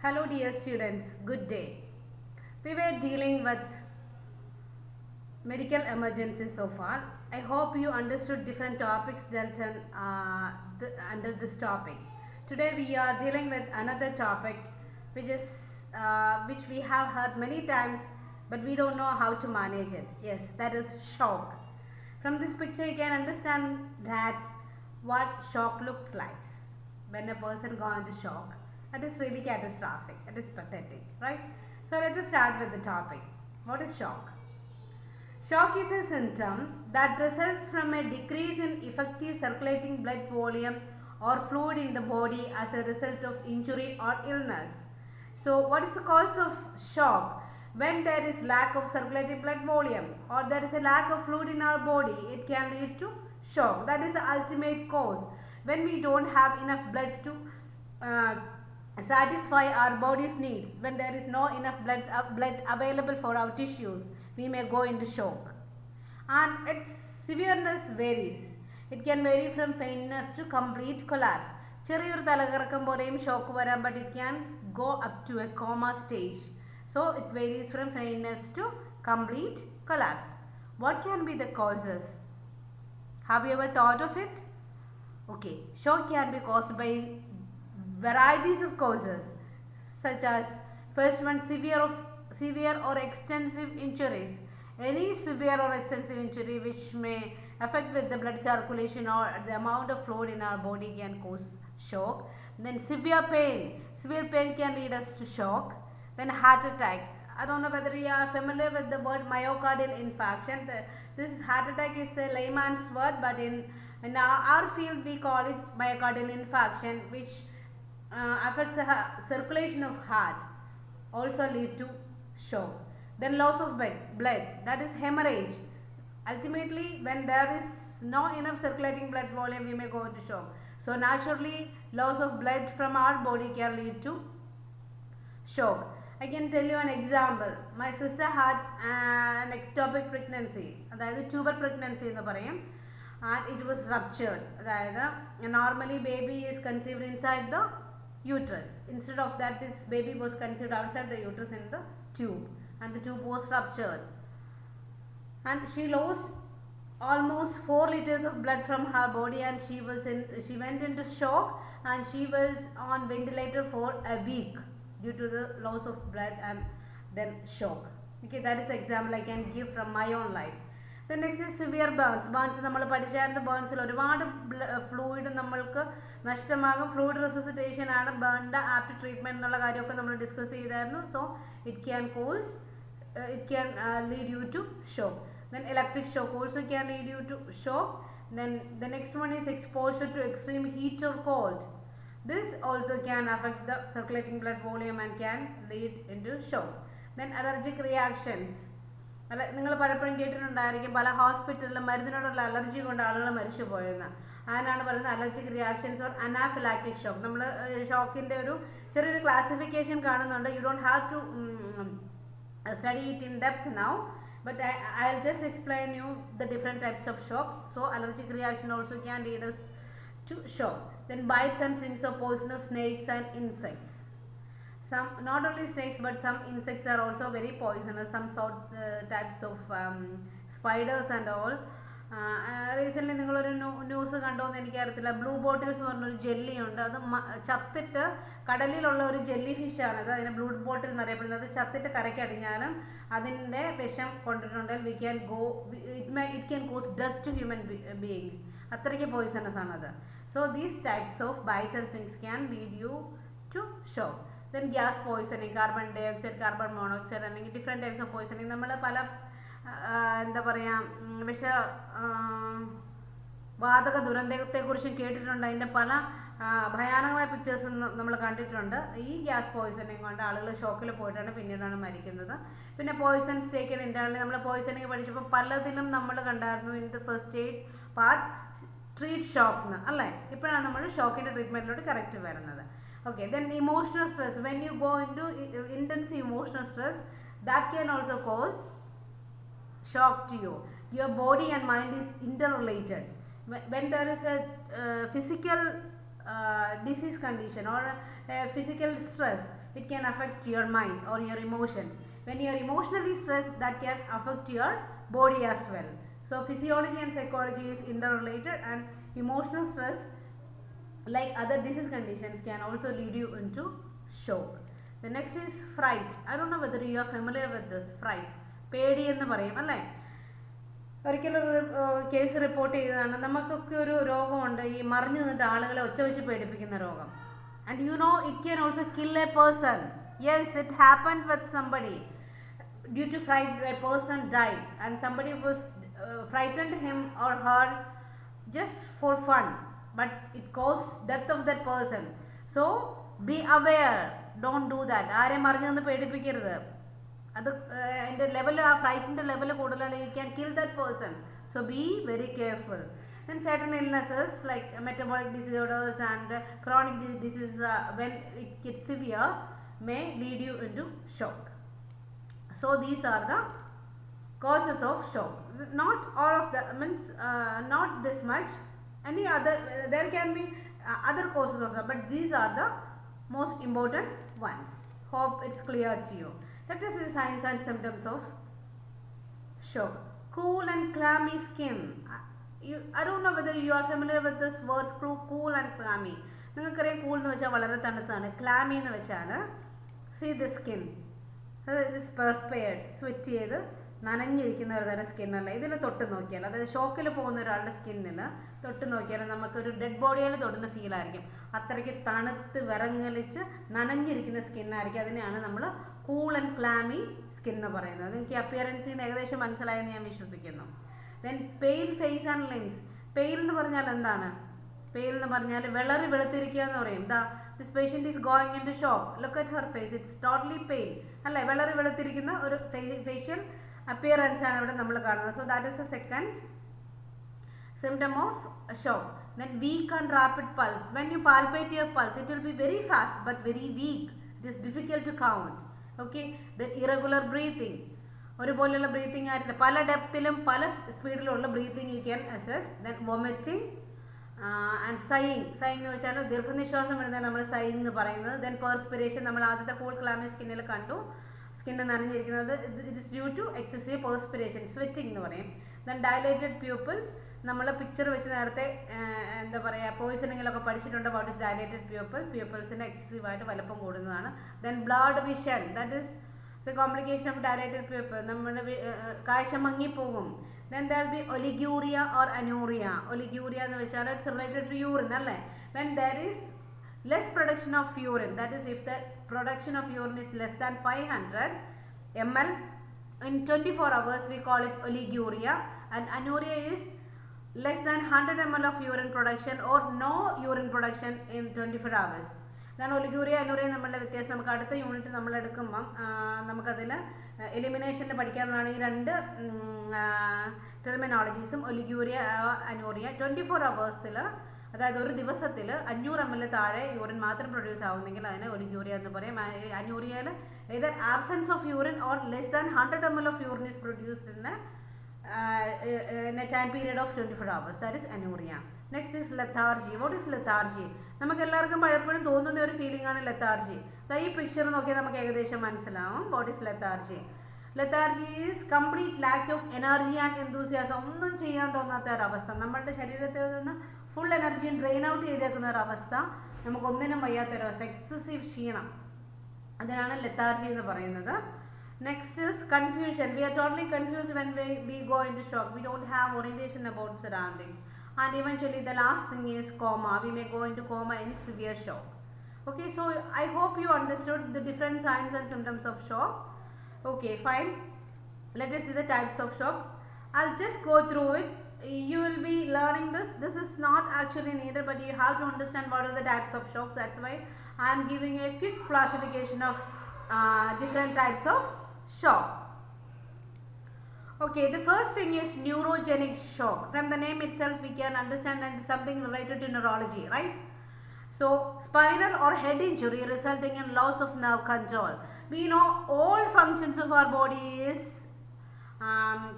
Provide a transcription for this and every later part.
Hello dear students, good day. We were dealing with medical emergencies so far. I hope you understood different topics dealt in, under this topic. Today we are dealing with another topic which we have heard many times but we don't know how to manage it. Yes, that is shock. From this picture you can understand that what shock looks like when a person goes into shock. That is really catastrophic. It is pathetic, right? So let us start with the topic. What is shock? Shock is a symptom that results from a decrease in effective circulating blood volume or fluid in the body as a result of injury or illness. So what is the cause of shock? When there is lack of circulating blood volume or there is a lack of fluid in our body, it can lead to shock. That is the ultimate cause. When we don't have enough blood to satisfy our body's needs, when there is no enough blood available for our tissues, we may go into shock. And its severeness varies. It can vary from faintness to complete collapse. ചെറിയൊരു തലകറക്കം പോലെയും shock വരാം, but it can go up to a coma stage. So it varies from faintness to complete collapse. What can be the causes? Have you ever thought of it? Okay, shock can be caused by varieties of causes, such as first one, severe or extensive injuries. Any severe or extensive injury which may affect with the blood circulation or the amount of fluid in our body can cause shock. Then severe pain can lead us to shock. Then heart attack. I don't know whether you are familiar with the word myocardial infarction. This heart attack is a layman's word, but in our field we call it myocardial infarction, which affects the circulation of heart, also lead to shock. Then loss of blood, that is hemorrhage. Ultimately, when there is no enough circulating blood volume, we may go into shock. So naturally, loss of blood from our body can lead to shock. I can tell you an example. My sister had an ectopic pregnancy, that is tuber pregnancy എന്ന് പറയും, and it was ruptured. അതായത് normally baby is conceived inside the uterus. Instead of that, this baby was conceived outside the uterus in the tube, and the tube was ruptured, and she lost almost 4 liters of blood from her body, and she went into shock, and she was on ventilator for a week due to the loss of blood and then shock. Okay, that is the example I can give from my own life. The next is severe burns. നമ്മൾ പഠിച്ചായിരുന്നു, ബേൺസിൽ ഒരുപാട് fluid നമ്മൾക്ക് നഷ്ടമാകും. Fluid resuscitation ആണ് ബേണിൻ്റെ apt treatment എന്നുള്ള കാര്യമൊക്കെ നമ്മൾ discuss ചെയ്തായിരുന്നു. So it can lead you to shock. Then electric shock also can lead you to shock. Then the next one is exposure to extreme heat or cold. This also can affect the circulating blood volume and can lead into shock. Then allergic reactions. നിങ്ങൾ പലപ്പോഴും കേട്ടിട്ടുണ്ടായിരിക്കും പല ഹോസ്പിറ്റലിലും മരുന്നിനോടുള്ള allergy കൊണ്ട് ആളുകൾ മരിച്ചു പോയെന്ന്. അതിനാണ് പറയുന്നത് allergic reactions or anaphylactic shock. നമ്മൾ ഷോക്കിൻ്റെ ഒരു ചെറിയൊരു ക്ലാസിഫിക്കേഷൻ കാണുന്നുണ്ട്. You don't have to study it in depth now, but I'll just explain you the different types of shock. So allergic reaction also can lead us to shock. Then bites and stings of poisonous snakes and insects. Some, not only snakes but some insects are also very poisonous. Some types of spiders and all. Recently നിങ്ങളൊരു news കണ്ടോന്ന് എനിക്കറിയത്തില്ല. Blue bottles എന്ന് പറഞ്ഞൊരു jelly ഉണ്ട്. അത് ചത്തിട്ട് കടലിലുള്ള ഒരു jelly ഫിഷാണ്. അതിന് blue ബോട്ടിൽ എന്നറിയപ്പെടുന്നത്. ചത്തിട്ട് കരയ്ക്കടിഞ്ഞാലും അതിൻ്റെ വിഷം കൊണ്ടിട്ടുണ്ടെങ്കിൽ it can cause death to human beings. അത്രയ്ക്ക് പോയിസണസ് ആണത്. So these types of bites and stings can lead you to shock. Then gas poisoning, carbon dioxide, carbon monoxide അല്ലെങ്കിൽ ഡിഫറെൻറ്റ് ടൈപ്സ് ഓഫ് പോയിസണിങ്. നമ്മൾ പല എന്താ പറയുക വാതക ദുരന്തത്തെക്കുറിച്ചും കേട്ടിട്ടുണ്ട്. അതിൻ്റെ പല ഭയാനകമായ പിക്ചേഴ്സ് നമ്മൾ കണ്ടിട്ടുണ്ട്. ഈ ഗ്യാസ് പോയിസണിങ് കൊണ്ട് ആളുകൾ ഷോക്കിൽ പോയിട്ടാണ് പിന്നീടാണ് മരിക്കുന്നത്. പിന്നെ പോയിസൺസ് ടേക്കൺ ഇൻ്റേണലി നമ്മൾ പോയിസണിങ് പഠിച്ചപ്പോൾ പലതിലും നമ്മൾ കണ്ടായിരുന്നു in the first aid part treat shock എന്ന് അല്ലേ. ഇപ്പോഴാണ് നമ്മൾ ഷോക്കിൻ്റെ ട്രീറ്റ്മെൻറ്റിലോട്ട് കറക്റ്റ് വരുന്നത്. Okay, then emotional stress. When you go into intense emotional stress, that can also cause shock to you. Your body and mind is interrelated. When there is a physical disease condition or a physical stress, it can affect your mind or your emotions. When you are emotionally stressed, that can affect your body as well. So physiology and psychology is interrelated, and emotional stress, like other disease conditions, can also lead you into shock. The next is fright. I don't know whether you are familiar with this. Fright, പേടി എന്ന് പറയും അല്ലേ. ഒരിക്കലൊരു case report ചെയ്തതാണ്. നമുക്കൊക്കെ ഒരു രോഗമുണ്ട്, ഈ മറിഞ്ഞു നിന്നിട്ട് ആളുകളെ ഒച്ച വെച്ച് പേടിപ്പിക്കുന്ന രോഗം. And you know it can also kill a person. Yes, it happened with somebody. Due to fright, a person died, and somebody was frightened him or her just for fun, but it caused death of that person. So be aware, don't do that. ആരെ മറിഞ്ഞു നിന്ന് പേടിപ്പിക്കരുത്. അത് അതിൻ്റെ level, ആ ഫ്രൈറ്റിൻ്റെ level കൂടുതലാണ്, you can kill that person. So be very careful. Then certain illnesses like metabolic disorders and chronic diseases, when it gets severe, may lead you into shock. So these are the causes of shock. Not all of them, means not this much. Any other, there can be other causes also, but these are the most important ones. Hope it's clear to you. Let us see signs and symptoms of shock. Cool and clammy skin. I don't know whether you are familiar with this words, cool and clammy. നിങ്ങൾക്കറിയാം, cool എന്ന് വെച്ചാൽ വളരെ തണുത്താണ്, ക്ലാമി എന്ന് വെച്ചാൽ see the skin, പെർസ്പയർഡ്, sweat ചെയ്ത് നനഞ്ഞിരിക്കുന്ന ഒരു തരം സ്കിന്നല്ല. ഇതിൽ തൊട്ട് നോക്കിയാൽ, അതായത് ഷോക്കിൽ പോകുന്ന ഒരാളുടെ സ്കിന്നിൽ തൊട്ട് നോക്കിയാൽ നമുക്കൊരു ഡെഡ് ബോഡിയിൽ തൊടുന്ന ഫീലായിരിക്കും. അത്രയ്ക്ക് തണുത്ത് വിറങ്ങലിച്ച് നനഞ്ഞിരിക്കുന്ന സ്കിന്നായിരിക്കും. അതിനെയാണ് നമ്മൾ കൂൾ ആൻഡ് ക്ലാമി സ്കിൻ എന്ന് പറയുന്നത്. നിങ്ങൾക്ക് അപ്പിയറൻസിൽ നിന്ന് ഏകദേശം മനസ്സിലായെന്ന് ഞാൻ വിശ്വസിക്കുന്നു. Then pale face and limbs. Pale എന്ന് പറഞ്ഞാൽ എന്താണ്? പെയിൽ എന്ന് പറഞ്ഞാൽ വെളറി വെളുത്തിരിക്കുക എന്ന് പറയും. This patient is going in to shock, look at her face, it's totally pale അല്ലേ. വെളറി വെളുത്തിരിക്കുന്ന ഒരു ഫേഷ്യൽ അപ്പിയറൻസ് ആണ് ഇവിടെ നമ്മൾ കാണുന്നത്. So that is the second symptom of shock. Then weak and rapid pulse. When you palpate your pulse, it will be very fast but very weak. It is difficult to count. Okay. The irregular breathing. ഒരുപോലെയുള്ള breathing ആയിട്ട് പല ഡെപ്തിലും പല സ്പീഡിലുള്ള breathing you can assess. Then vomiting and sighing. Sighing എന്ന് വെച്ചാൽ ദീർഘനിശ്വാസം വരുന്നതാണ് നമ്മൾ സൈയിങ് എന്ന് പറയുന്നത്. ദെൻ പെർസ്പിരേഷൻ, നമ്മൾ ആദ്യത്തെ കൂൾ ക്ലാമി സ്കിന്നിൽ കണ്ടു, സ്കിന്ന് നനഞ്ഞിരിക്കുന്നത്. It is due to excessive perspiration, sweating എന്ന് പറയും. Then dilated pupils. നമ്മൾ പിക്ചർ വെച്ച് നേരത്തെ എന്താ പറയുക, പോയിസണിങ്ങിലൊക്കെ പഠിച്ചിട്ടുണ്ട് വാട്ട് ഇസ് ഡയലേറ്റഡ് പ്യൂപ്പിൾസിൻ്റെ എക്സസീവായിട്ട് വലുപ്പം കൂടുന്നതാണ്. Then blurred vision, that is the complication of dilated pupil, നമ്മുടെ കാഴ്ച മങ്ങിപ്പോകും. Then there be oliguria or anuria. Oliguria എന്ന് വെച്ചാൽ ഇറ്റ്സ് റിലേറ്റഡ് ടു യൂറിൻ അല്ലേ. When there is less production of urine, that is if the production of urine is less than 500 ml in 24 hours, we call it oliguria. And anuria is less than 100 ml of urine production or no urine production in 24 hours. Then oliguria anuria നമ്മളുടെ വ്യത്യാസം നമുക്ക് അടുത്ത unit നമ്മൾ എടുക്കുമ്പം നമുക്കതിൽ എലിമിനേഷനിൽ പഠിക്കാവുന്നതാണ് ഈ രണ്ട് ടെർമിനോളജീസും. ഒലിഗ്യൂറിയ Anuriya 24 hours, അതായത് ഒരു ദിവസത്തിൽ 500 ml താഴെ യൂറിൻ മാത്രം പ്രൊഡ്യൂസ് ആവുന്നെങ്കിൽ അതിനെ ഒലിഗ്യൂറിയ എന്ന് പറയും. അനൂറിയയിൽ either absence of urine or less than 100 ml of urine is produced in a time period of 24 hours. That is anuria. Next is lethargy. What is lethargy? നമുക്ക് എല്ലാവർക്കും പലപ്പോഴും തോന്നുന്ന ഒരു ഫീലിംഗ് ആണ് lethargy. ഈ പിക്ചർ നോക്കിയാൽ നമുക്ക് ഏകദേശം മനസ്സിലാവും what is lethargy. Lethargy is complete lack of energy and enthusiasm. ഒന്നും ചെയ്യാൻ തോന്നാത്ത ഒരവസ്ഥ, നമ്മളുടെ ശരീരത്തിൽ നിന്ന് ഫുൾ എനർജിയും ഡ്രെയിൻ ഔട്ട് ചെയ്തേക്കുന്ന ഒരവസ്ഥ, നമുക്കൊന്നിനും വയ്യാത്തൊരവസ്ഥ, എക്സസീവ് ക്ഷീണം, അതിനാണ് ലെത്താർജി എന്ന് പറയുന്നത്. Next is confusion. We are totally confused when we go in to shock. We don't have orientation about surroundings. And eventually the last thing is coma. We may go in to coma in severe shock. Okay, so I hope you understood the different signs and symptoms of shock. Okay, fine. Let us see the types of shock. I'll just go through it. You will be learning this. This is not actually needed, but you have to understand what are the types of shocks. That's why I am giving a quick classification of different types of shock. Okay, the first thing is neurogenic shock. From the name itself, we can understand that it's something related to neurology, right? So, spinal or head injury resulting in loss of nerve control. We know all functions of our body is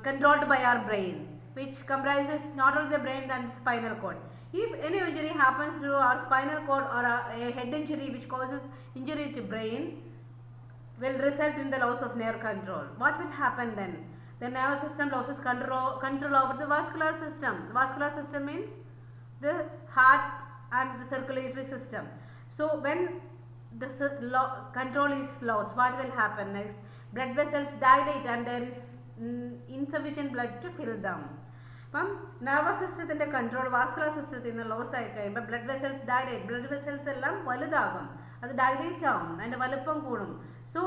controlled by our brain, which comprises not only the brain and spinal cord. If any injury happens to our spinal cord or a head injury which causes injury to brain, will result in the loss of nerve control. What will happen then? The nervous system loses control over the vascular system. Vascular system means the heart and the circulatory system. So when the control is lost, what will happen next? Blood vessels dilate and there is insufficient blood to fill them. അപ്പം nervous സിസ്റ്റത്തിൻ്റെ control vascular സിസ്റ്റത്തിൽ നിന്ന് loss ആയി കഴിയുമ്പോൾ blood vessels dilate, blood vessels എല്ലാം വലുതാകും, അത് dilate ആവും, അതിൻ്റെ വലുപ്പം കൂടും. സോ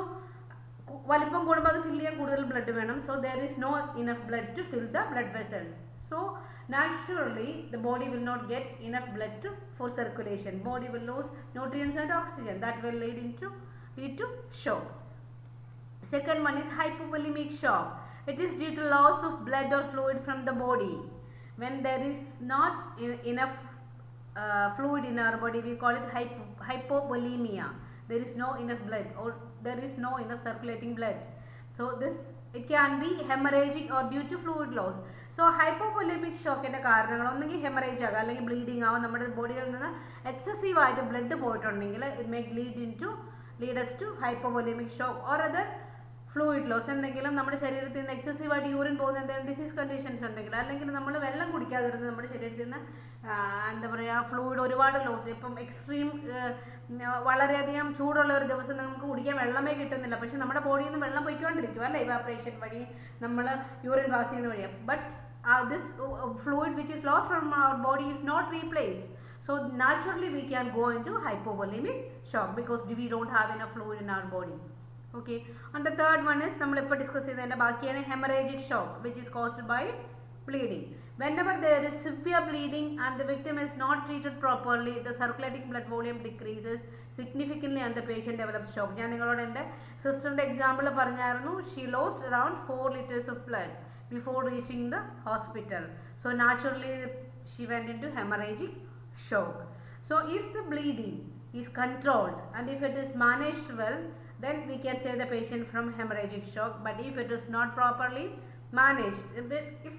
വലുപ്പം കൂടുമ്പോൾ അത് ഫില്ല് ചെയ്യാൻ കൂടുതൽ ബ്ലഡ് വേണം. So there is no enough blood to fill the blood vessels. So naturally the body will not get enough blood for circulation. Body will lose nutrients and oxygen. That will lead to shock. Second one is hypovolemic shock. It is due to loss of blood or fluid from the body. When there is not enough fluid in our body, we call it hypovolemia. There is no enough blood or there is no enough circulating blood. So it can be hemorrhagic or due to fluid loss. So hypovolemic ഷോക്കിൻ്റെ കാരണങ്ങൾ ഒന്നെങ്കിൽ haemorrhage ആകാം, അല്ലെങ്കിൽ bleeding ആവും. നമ്മുടെ ബോഡിയിൽ നിന്ന് എക്സസീവായിട്ട് ബ്ലഡ് പോയിട്ടുണ്ടെങ്കിൽ it may leads to hypovolemic shock or other fluid loss. എന്തെങ്കിലും നമ്മുടെ ശരീരത്തിൽ നിന്ന് എക്സസീവായിട്ട് യൂറിൻ പോകുന്ന എന്തെങ്കിലും ഡിസീസ് കണ്ടീഷൻസ് ഉണ്ടെങ്കിൽ, അല്ലെങ്കിൽ നമ്മൾ വെള്ളം കുടിക്കാതിരുന്ന് നമ്മുടെ ശരീരത്തിൽ നിന്ന് എന്താ പറയുക ഫ്ലൂയിഡ് ഒരുപാട് ലോസ്. ഇപ്പം എക്സ്ട്രീം വളരെയധികം ചൂടുള്ള ഒരു ദിവസം നമുക്ക് കുടിക്കാൻ വെള്ളമേ കിട്ടുന്നില്ല, പക്ഷെ നമ്മുടെ ബോഡിയിൽ നിന്ന് വെള്ളം പോയിക്കൊണ്ടിരിക്കും അല്ലേ, ഇവാപറേഷൻ വഴി നമ്മൾ യൂറിൻ പാസ് ചെയ്യുന്ന വഴി. But this fluid which is lost from our body is not replaced. So naturally we can go into hypovolemic shock because we don't have enough fluid in our body. Okay, and the third one is നമ്മൾ ഇപ്പോൾ discuss ചെയ്തതിൻ്റെ ബാക്കിയാണ് hemorrhagic shock which is caused by bleeding. Whenever there is severe bleeding and the victim is not treated properly, the circulating blood volume decreases significantly and the patient develops shock. ഞാൻ നിങ്ങളോട് എൻ്റെ സിസ്റ്ററിൻ്റെ example പറഞ്ഞായിരുന്നു. She lost around 4 liters of blood before reaching the hospital. So naturally she went into hemorrhagic shock. So if the bleeding is controlled and if it is managed well, then we can save the patient from hemorrhagic shock. But if it is not properly managed, if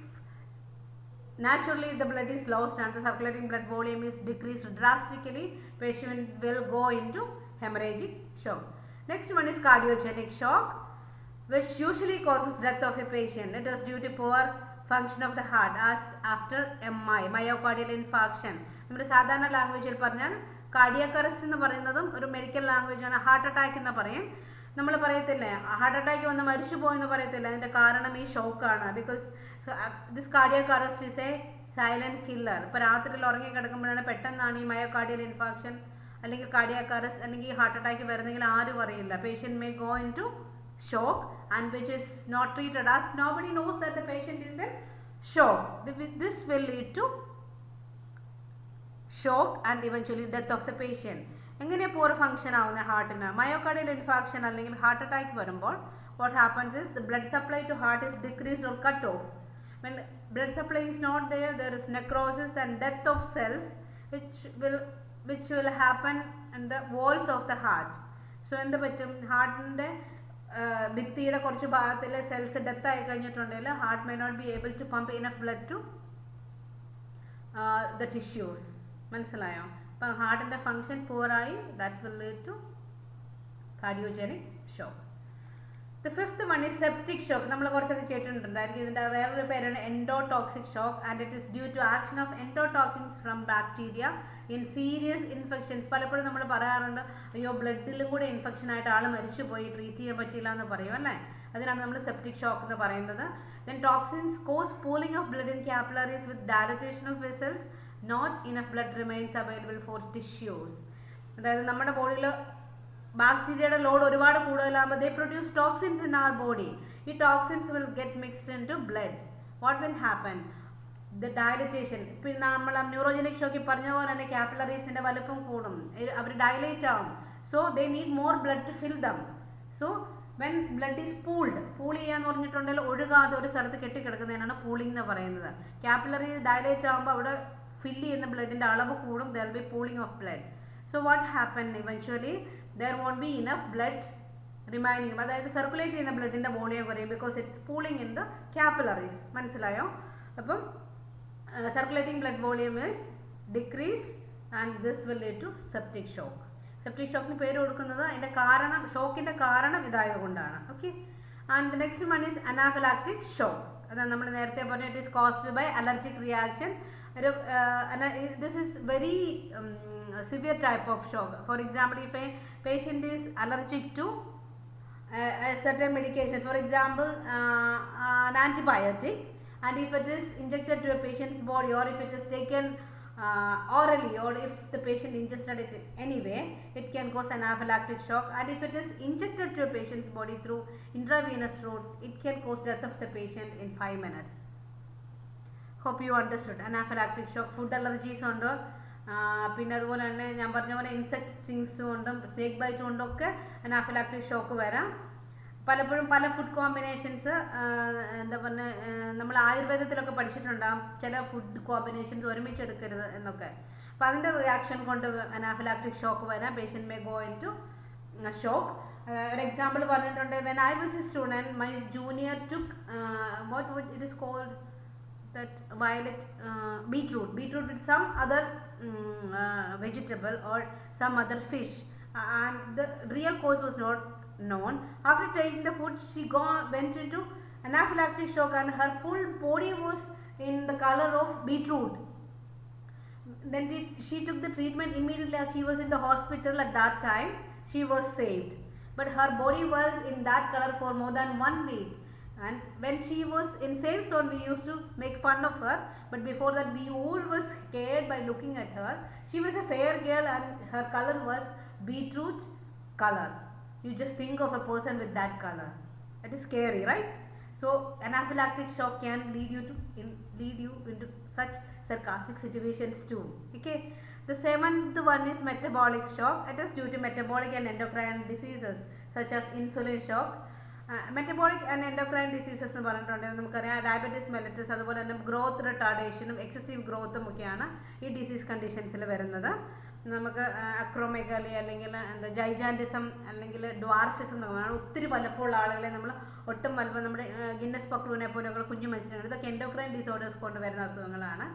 naturally the blood is lost and the circulating blood volume is decreased drastically, patient will go into hemorrhagic shock. Next one is cardiogenic shock, which usually causes death of a patient. It is due to poor function of the heart as after MI, myocardial infarction. നമ്മുടെ സാധാരണ ലാംഗ്വേജിൽ പറഞ്ഞാൽ cardiac arrest എന്ന് പറയുന്നതും ഒരു medical ലാംഗ്വേജാണ്. Heart attack എന്ന് പറയും. നമ്മൾ പറയത്തില്ലേ ഹാർട്ട് അറ്റാക്ക് വന്ന് മരിച്ചു പോയെന്ന് പറയത്തില്ല, അതിൻ്റെ കാരണം ഈ ഷോക്കാണ്. Because this cardiac arrest is a silent killer. ഇപ്പോൾ രാത്രിയിൽ ഉറങ്ങി കിടക്കുമ്പോഴാണ് പെട്ടെന്നാണ് ഈ മയോകാർഡിയൽ ഇൻഫാക്ഷൻ അല്ലെങ്കിൽ കാർഡിയാക് അറസ്റ്റ് അല്ലെങ്കിൽ ഹാർട്ട് അറ്റാക്ക് വരുന്നെങ്കിൽ ആരും അറിയില്ല. Patient may go in to shock and which is not treated as nobody knows that the patient is in shock. This will lead to shock and eventually death of the patient. എങ്ങനെ poor function ആവുന്ന ഹാർട്ടിന് myocardial infarction അല്ലെങ്കിൽ heart attack വരുമ്പോൾ what happens is the blood supply to heart is decreased or cut off. When blood supply is not there, there is necrosis and death of cells which will happen in the walls of the heart. So എന്ത് പറ്റും, ഹാർട്ടിൻ്റെ ഭിത്തിയുടെ കുറച്ച് ഭാഗത്തിലെ cells death ആയി കഴിഞ്ഞിട്ടുണ്ടെങ്കിൽ heart may not be able to pump enough blood to the tissues. മനസ്സിലായോ? അപ്പം ഹാർട്ടിൻ്റെ ഫങ്ഷൻ പൂറായി that will lead to cardiogenic shock. The fifth one is septic shock. നമ്മൾ കുറച്ചൊക്കെ കേട്ടിട്ടുണ്ടായിരിക്കും. ഇതിൻ്റെ വേറൊരു പേരാണ് endotoxic shock and it is due to action of endotoxins from bacteria in serious infections. പലപ്പോഴും നമ്മൾ പറയാറുണ്ട് അയ്യോ ബ്ലഡിലും കൂടെ ഇൻഫെക്ഷൻ ആയിട്ട് ആൾ മരിച്ചു പോയി, ട്രീറ്റ് ചെയ്യാൻ പറ്റില്ല എന്ന് പറയും അല്ലേ. അതിനാണ് നമ്മൾ സെപ്റ്റിക് ഷോക്ക് എന്ന് പറയുന്നത്. Then toxins cause pooling of blood in capillaries with dilatation of vessels, not enough blood remains available for tissues. അതായത് നമ്മുടെ ബോഡിയിൽ ബാക്ടീരിയയുടെ ലോഡ് ഒരുപാട് കൂടുതലാകുമ്പോൾ they produce toxins in our body. ഈ toxins will get mixed into blood. What will happen? The dilatation. പിന്നെ നമ്മൾ ന്യൂറോജനിക് ഷോക്കിൽ പറഞ്ഞ പോലെ തന്നെ ക്യാപ്പിലറീസിൻ്റെ വലുപ്പം കൂടും, അവർ ഡയലേറ്റ് ആവും. So they need more blood to fill them. So when blood is pooled, pool ചെയ്യാന്ന് പറഞ്ഞിട്ടുണ്ടെങ്കിൽ ഒഴുകാതെ ഒരു സ്ഥലത്ത് കെട്ടിക്കിടക്കുന്നതിനാണ് പൂളിംഗ് എന്ന് പറയുന്നത്. ക്യാപ്പിലറി ഡയലേറ്റ് ആകുമ്പോൾ അവിടെ ഫില്ല് ചെയ്യുന്ന ബ്ലഡിൻ്റെ അളവ് കൂടും. There will be pooling of blood. So what happen eventually there won't be enough blood remaining. അതായത് സർക്കുലേറ്റ് ചെയ്യുന്ന ബ്ലഡിൻ്റെ വോളിയം കുറയും because it's pooling in the capillaries. മനസ്സിലായോ? അപ്പം circulating blood volume is decrease, and this will lead to septic shock. Septic shock ന് പേര് കൊടുക്കുന്നത് അതിൻ്റെ കാരണം, ഷോക്കിൻ്റെ കാരണം ഇതായതുകൊണ്ടാണ്. Okay, and the next one is anaphylactic shock. അതാണ് നമ്മൾ നേരത്തെ പറഞ്ഞ, it is caused by allergic reaction. ഒരു this is very severe type of shock. For example, if a patient is allergic to a certain medication, for example an antibiotic, and if it is injected to a patient's body, or if it is taken orally, or if the patient ingested it anyway, it can cause anaphylactic shock. And if it is injected to a patient's body through intravenous route, it can cause death of the patient in 5 minutes. Hope you understood. Anaphylactic shock, food allergies ഉണ്ട്, പിന്നെ അതുപോലെ തന്നെ ഞാൻ പറഞ്ഞ പോലെ insect stings കൊണ്ടും snake bite കൊണ്ടൊക്കെ അനാഫിലാക്റ്റിക് shock വരാം. പലപ്പോഴും പല ഫുഡ് കോമ്പിനേഷൻസ്, എന്താ പറഞ്ഞ, നമ്മൾ ആയുർവേദത്തിലൊക്കെ പഠിച്ചിട്ടുണ്ടാകും ചില ഫുഡ് കോമ്പിനേഷൻസ് ഒരുമിച്ച് എടുക്കരുത് എന്നൊക്കെ. അപ്പം അതിൻ്റെ റിയാക്ഷൻ കൊണ്ട് അനാഫിലാക്റ്റിക് ഷോക്ക് വരാം. Patient may go in to shock. ഒരു എക്സാമ്പിൾ പറഞ്ഞിട്ടുണ്ട്, when I was a student, my junior took what it is called, that violet beetroot with some other vegetable or some other fish, and the real cause was not known. After taking the food, she went into anaphylactic shock, and her full body was in the color of beetroot. Then she took the treatment immediately, as she was in the hospital at that time. She was saved, but her body was in that color for more than 1 week. And when she was in safe zone, we used to make fun of her, but before that we all was scared by looking at her. She was a fair girl, and her color was beetroot color. You just think of a person with that color. That is scary, right? So anaphylactic shock can lead you into such sarcastic situations too. Okay, the seventh one is metabolic shock. It is due to metabolic and endocrine diseases such as insulin shock. Metabolic and endocrine diseases എന്ന് പറഞ്ഞിട്ടുണ്ടെങ്കിൽ നമുക്കറിയാം, diabetes mellitus, അതുപോലെ തന്നെ growth റിട്ടാർഡേഷനും excessive ഗ്രോത്തും ഒക്കെയാണ് ഈ disease കണ്ടീഷൻസിൽ വരുന്നത്. നമുക്ക് acromegaly, അല്ലെങ്കിൽ എന്താ ജൈജാൻറ്റിസം, അല്ലെങ്കിൽ ഡ്വാർഫിസം എന്ന് പറഞ്ഞാൽ ഒത്തിരി വലുപ്പമുള്ള ആളുകളെ നമ്മൾ ഒട്ടും വലുപ്പം, നമ്മുടെ ഗിന്നസ് പക്രൂനെ പോലെയുള്ള കുഞ്ഞു മനുഷ്യരാണ്. ഇതൊക്കെ എൻഡോക്രൈൻ ഡിസോർഡേഴ്സ് കൊണ്ട് വരുന്ന അസുഖങ്ങളാണ്.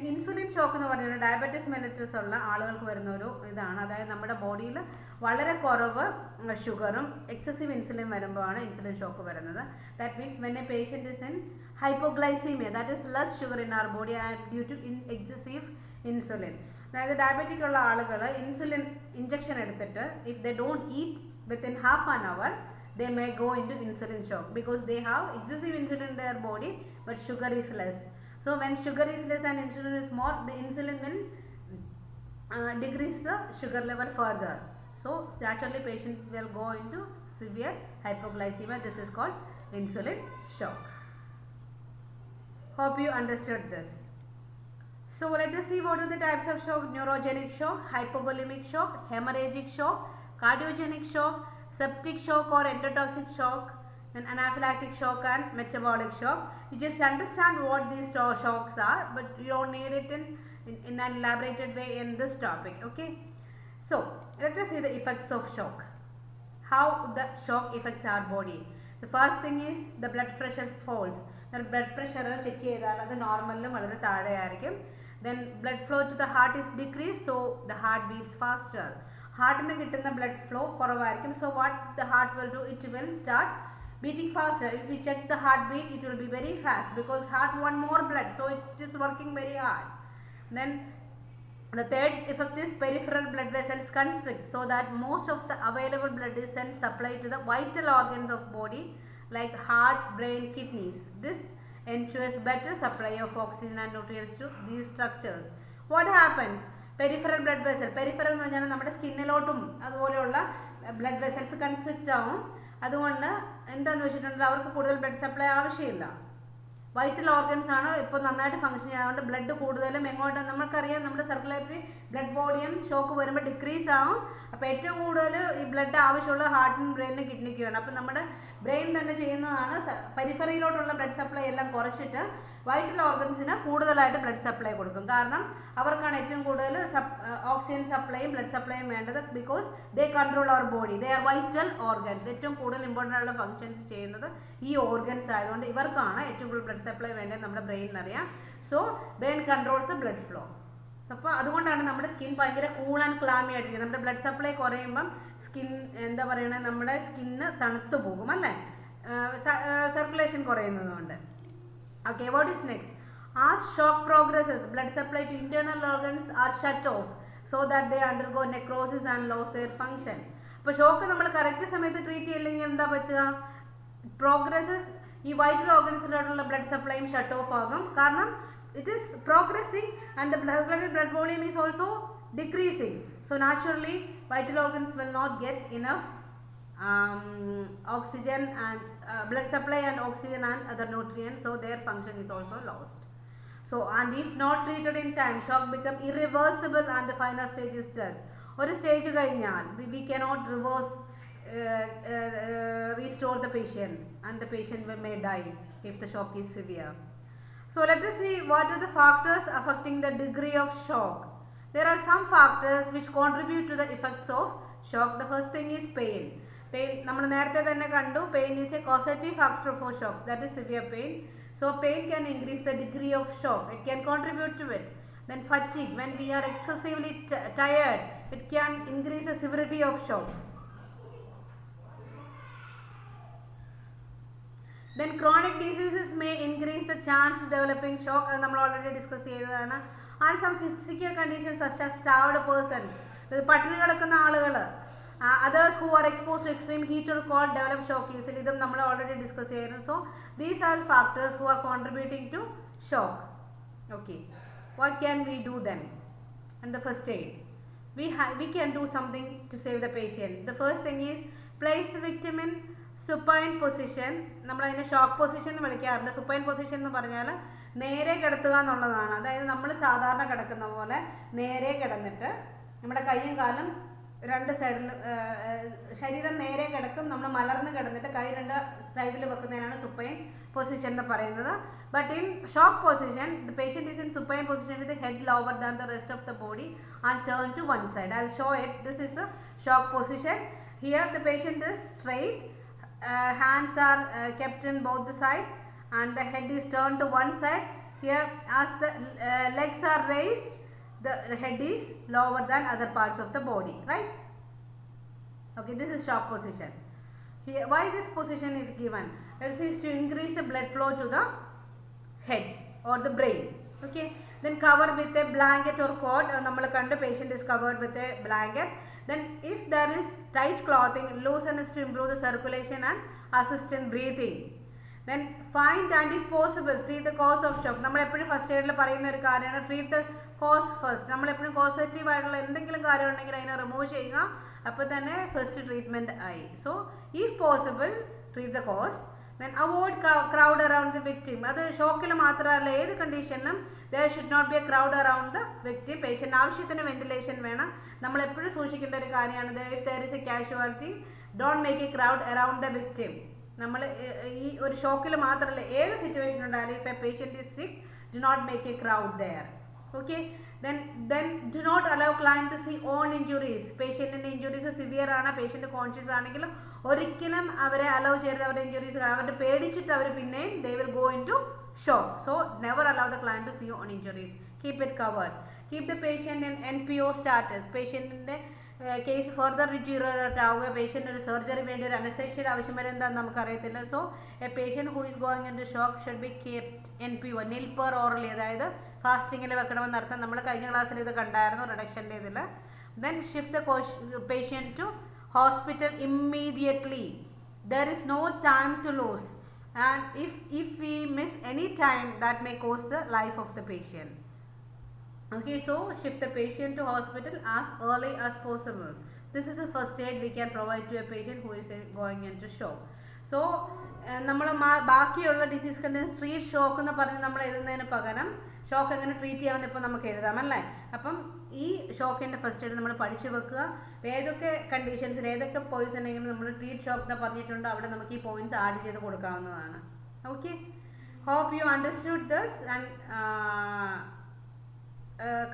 ഇൻസുലിൻ ഷോക്ക് എന്ന് പറഞ്ഞാൽ ഡയബറ്റീസ് മെലിറ്റസ് ഉള്ള ആളുകൾക്ക് വരുന്ന ഒരു ഇതാണ്. അതായത് നമ്മുടെ ബോഡിയിൽ വളരെ കുറവ് ഷുഗറും എക്സസീവ് ഇൻസുലിൻ വരുമ്പോഴാണ് ഇൻസുലിൻ ഷോക്ക് വരുന്നത്. That means when a patient is in hypoglycaemia, that is less sugar in our body and due to excessive insulin. അതായത് ഡയബറ്റിക് ഉള്ള ആളുകൾ ഇൻസുലിൻ ഇഞ്ചക്ഷൻ എടുത്തിട്ട് if they don't eat within half an hour, they may go into insulin shock because they have excessive insulin in their body but sugar is less. So when sugar is less and insulin is more, the insulin will decrease the sugar level further. So naturally patient will go into severe hypoglycemia. This is called insulin shock. Hope you understood this. So let us see what are the types of shock. Neurogenic shock, hypovolemic shock, hemorrhagic shock, cardiogenic shock, septic shock or endotoxic shock, and anaphylactic shock and metabolic shock. You just understand what these shocks are, but you don't need it in an elaborated way in this topic. Okay, so let us see the effects of shock, how the shock affects our body. The first thing is the blood pressure falls. The blood pressure check ചെയ്താൽ അത് നോർമലിലും വളരെ താഴെയായിരിക്കും. Then blood flow to the heart is decreased, so the heart beats faster. ഹാർട്ടിന് കിട്ടുന്ന blood flow കുറവായിരിക്കും. So what the heart will do, it will start beating faster. If we check the heartbeat, it will be very fast because heart want more blood, so it is working very hard. Then the third effect is peripheral blood vessels constrict, so that most of the available blood is then supplied to the vital organs of body like heart, brain, kidneys. This ensures better supply of oxygen and nutrients to these structures. What happens? Peripheral blood vessel, peripheral എന്ന് പറഞ്ഞാൽ നമ്മുടെ സ്കിന്നിലോട്ടും അതുപോലെയുള്ള blood vessels constrict ആവും. അതുകൊണ്ട് എന്താണെന്ന് വെച്ചിട്ടുണ്ടെങ്കിൽ അവർക്ക് കൂടുതൽ ബ്ലഡ് സപ്ലൈ ആവശ്യമില്ല. വൈറ്റൽ ഓർഗൻസ് ആണ് ഇപ്പോൾ നന്നായിട്ട് ഫംഗ്ഷൻ ചെയ്യാറുണ്ട്. ബ്ലഡ് കൂടുതലും എങ്ങോട്ട്, നമുക്കറിയാം നമ്മുടെ സർക്കുലേറ്ററി ബ്ലഡ് വോളിയം ഷോക്ക് വരുമ്പോൾ ഡിക്രീസ് ആവും. അപ്പോൾ ഏറ്റവും കൂടുതൽ ഈ ബ്ലഡ് ആവശ്യമുള്ള ഹാർട്ടിനും ബ്രെയിനിനും കിഡ്നിക്കുമാണ്. അപ്പം നമ്മുടെ ബ്രെയിൻ തന്നെ ചെയ്യുന്നതാണ് പെരിഫറിയിലോട്ടുള്ള ബ്ലഡ് സപ്ലൈ എല്ലാം കുറച്ചിട്ട് വൈറ്റൽ ഓർഗൻസിന് കൂടുതലായിട്ട് ബ്ലഡ് സപ്ലൈ കൊടുക്കും. കാരണം അവർക്കാണ് ഏറ്റവും കൂടുതൽ ഓക്സിജൻ സപ്ലൈയും ബ്ലഡ് സപ്ലൈയും വേണ്ടത്. Because they control our body, they are vital organs. ഏറ്റവും കൂടുതൽ ഇമ്പോർട്ടൻ്റ് ആയിട്ടുള്ള ഫങ്ഷൻസ് ചെയ്യുന്നത് ഈ ഓർഗൻസ് ആയതുകൊണ്ട് ഇവർക്കാണ് ഏറ്റവും കൂടുതൽ ബ്ലഡ് സപ്ലൈ വേണ്ടത് നമ്മുടെ ബ്രെയിനിനറിയാം. So brain controls the blood flow. അപ്പോൾ അതുകൊണ്ടാണ് നമ്മുടെ സ്കിൻ ഭയങ്കര കൂൾ ആൻഡ് ക്ലാമി ആയിട്ടിരിക്കും. നമ്മുടെ ബ്ലഡ് സപ്ലൈ കുറയുമ്പം സ്കിൻ എന്താ പറയണേ, നമ്മുടെ സ്കിന്ന് തണുത്തു പോകും അല്ലേ, circulation കുറയുന്നതുകൊണ്ട്. Okay, what is next? As shock progresses, blood supply to internal organs are shut off so that they undergo necrosis and lose their function. അപ്പോൾ shock നമ്മൾ കറക്റ്റ് സമയത്ത് treat ചെയ്യില്ലെങ്കിൽ എന്താ പറ്റുക, പ്രോഗ്രസസ് ഈ വൈറ്റൽ ഓർഗൻസിലോട്ടുള്ള ബ്ലഡ് സപ്ലൈയും ഷട്ട് ഓഫ് ആകും. കാരണം it is progressing and the blood volume is also decreasing. So naturally vital organs will not get enough oxygen and blood supply and oxygen and other nutrients, so their function is also lost. So and if not treated in time, shock become irreversible and the final stage is death. ഒരു stage കഴിഞ്ഞാൽ we cannot reverse restore the patient and the patient may die if the shock is severe. So let us see what are the factors affecting the degree of shock. There are some factors which contribute to the effects of shock. The first thing is pain. Pain, നമ്മൾ നേരത്തെ തന്നെ കണ്ടു, pain is a causative factor for shock, that is severe pain. So pain can increase the degree of shock, it can contribute to it. Then fatigue, when we are excessively tired, it can increase the severity of shock. Then chronic diseases may increase the chance of developing shock, as നമ്മൾ already discuss ചെയ്തതാണ്. And some physical conditions such as starved persons, പട്ടിണി കിടക്കുന്ന ആളുകൾ, others who are exposed to extreme heat or cold develop shock easily. ഇതും നമ്മൾ already discuss ചെയ്തിരുന്നു. So these are factors who are contributing to shock. Okay, what can we do then? And the first aid, we can do something to save the patient. The first thing is place the victim in supine position. നമ്മളതിനെ shock position എന്ന് വിളിക്കാറുണ്ട്. Supine position എന്ന് പറഞ്ഞാൽ നേരെ കിടത്തുക എന്നുള്ളതാണ്. അതായത് നമ്മൾ സാധാരണ കിടക്കുന്ന പോലെ നേരെ കിടന്നിട്ട് നമ്മുടെ കൈയും കാലും രണ്ട് സൈഡിൽ, ശരീരം നേരെ കിടക്കും, നമ്മൾ മലർന്ന് കിടന്നിട്ട് കൈ രണ്ട് സൈഡിൽ വെക്കുന്നതിനാണ് സുപ്പൈൻ പൊസിഷൻ എന്ന് പറയുന്നത്. But in shock position the patient is in supine position with head lower than the rest of the body and turn to one side. I will show it. This is the shock position. Here the patient is straight, hands are kept in both the sides and the head is turned to one side. Here as the legs are raised, the head is lower than other parts of the body, right? Okay, this is shock position. Here, why this position is given? This is to increase the blood flow to the head or the brain. Okay, then cover with a blanket or cord. നമ്മൾ കണ്ട patient is covered with a blanket. Then if there is tight clothing, loosen it to improve the circulation and assist in breathing. Then find and if possible treat the cause of shock. നമ്മൾ എപ്പോഴും first എയ്ഡിൽ പറയുന്ന ഒരു കാര്യമാണ് treat the cause first. നമ്മൾ എപ്പോഴും causative ആയിട്ടുള്ള എന്തെങ്കിലും കാര്യം ഉണ്ടെങ്കിൽ അതിനെ റിമൂവ് ചെയ്യുക, അപ്പോൾ തന്നെ ഫസ്റ്റ് ട്രീറ്റ്മെൻറ്റ് ആയി. So if possible treat the cause. Then avoid crowd around the victim. അത് ഷോക്കിൽ മാത്രമല്ല, ഏത് കണ്ടീഷനിലും there should not be a crowd around the victim. Patient ആവശ്യത്തിന് വെന്റിലേഷൻ വേണം. നമ്മൾ എപ്പോഴും സൂക്ഷിക്കേണ്ട ഒരു കാര്യമാണ്, if there is a casualty, don't make a crowd around the victim. നമ്മൾ ഈ ഒരു ഷോക്കിൽ മാത്രമല്ല, ഏത് സിറ്റുവേഷൻ ഉണ്ടായാലും if a patient is sick, do not make a crowd there. Okay, then do not allow client to see own injuries. പേഷ്യൻറ്റിൻ്റെ injuries severe ആണ്, patient conscious ആണെങ്കിലും ഒരിക്കലും അവരെ അലോ ചെയ്യരുത്. അവരുടെ ഇഞ്ചുറീസ് അവരുടെ പേടിച്ചിട്ട് അവർ പിന്നെയും they will go into shock. So never allow the client to see own injuries. Keep it covered. Keep the patient in NPO status. പേഷ്യൻറ്റിൻ്റെ കേസ് ഫർദർ ഡിറ്റീരിയറേറ്റ് ആവുക, പേഷ്യൻ്റ് ഒരു സർജറി വേണ്ടി ഒരു അനസ്തേഷ്യയുടെ ആവശ്യം വരെ എന്താണെന്ന് നമുക്കറിയത്തില്ല. So a patient who is going in to shock should be kept NPO, nil per orally, അതായത് ഫാസ്റ്റിങ്ങിൽ വെക്കണമെന്ന് അർത്ഥം. നമ്മൾ കഴിഞ്ഞ ക്ലാസ്സിൽ ഇത് കണ്ടായിരുന്നു റിഡക്ഷൻ്റെ ഇതിൽ. Then shift the patient to hospital immediately. There is no time to lose, and if we miss any time, that may cause the life of the patient. Okay, so shift the patient to hospital as early as possible. This is the first aid we can provide to a patient who is going into shock. So നമ്മൾ ബാക്കിയുള്ള disease condition street shock എന്ന് പറഞ്ഞ് നമ്മൾ എഴുതുന്നതിന് പകരം shock എങ്ങനെ treat ചെയ്യാമെന്ന് ഇപ്പോൾ നമുക്ക് എഴുതാം അല്ലേ. അപ്പം ഈ ഷോക്കിൻ്റെ ഫസ്റ്റ് എയ്ഡ് നമ്മൾ പഠിച്ചു വെക്കുക. ഏതൊക്കെ കണ്ടീഷൻസിൽ ഏതൊക്കെ പോയിസണെങ്കിലും നമ്മൾ ട്രീറ്റ് ഷോക്ക് എന്ന് പറഞ്ഞിട്ടുണ്ടോ അവിടെ നമുക്ക് ഈ പോയിന്റ്സ് ആഡ് ചെയ്ത് കൊടുക്കാവുന്നതാണ്. Okay, hope you understood this and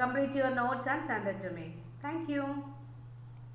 complete your notes and send it to me. Thank you.